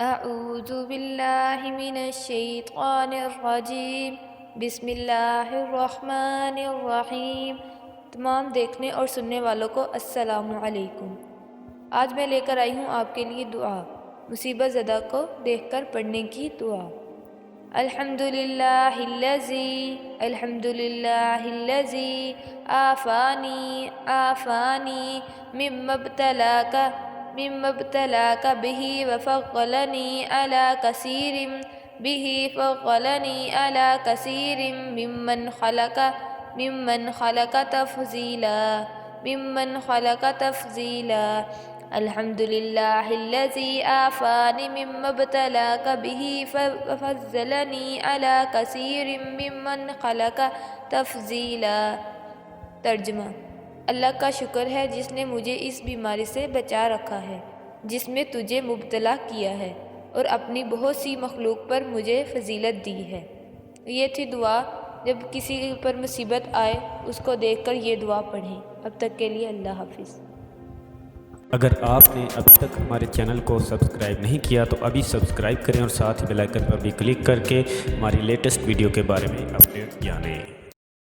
اعوذ باللہ من الشیطان الرجیم بسم اللہ الرحمن الرحیم۔ تمام دیکھنے اور سننے والوں کو السلام علیکم۔ آج میں لے کر آئی ہوں آپ کے لیے دعا، مصیبت زدہ کو دیکھ کر پڑھنے کی دعا۔ الحمدللہ الذی آفانی مما ابتلاک به وفضلنی علی کثیر ممن خلق تفضیلا۔ الحمدللہ الذی آفانی مما ابتلاک به وفضلنی علی کثیر ممن خلق تفضیلا۔ ترجمہ: اللہ کا شکر ہے جس نے مجھے اس بیماری سے بچا رکھا ہے جس میں تجھے مبتلا کیا ہے، اور اپنی بہت سی مخلوق پر مجھے فضیلت دی ہے۔ یہ تھی دعا۔ جب کسی پر مصیبت آئے اس کو دیکھ کر یہ دعا پڑھیں۔ اب تک کے لیے اللہ حافظ۔ اگر آپ نے اب تک ہمارے چینل کو سبسکرائب نہیں کیا تو ابھی سبسکرائب کریں اور ساتھ ہی بیل آئکن پر بھی کلک کر کے ہماری لیٹسٹ ویڈیو کے بارے میں اپڈیٹ جانیں۔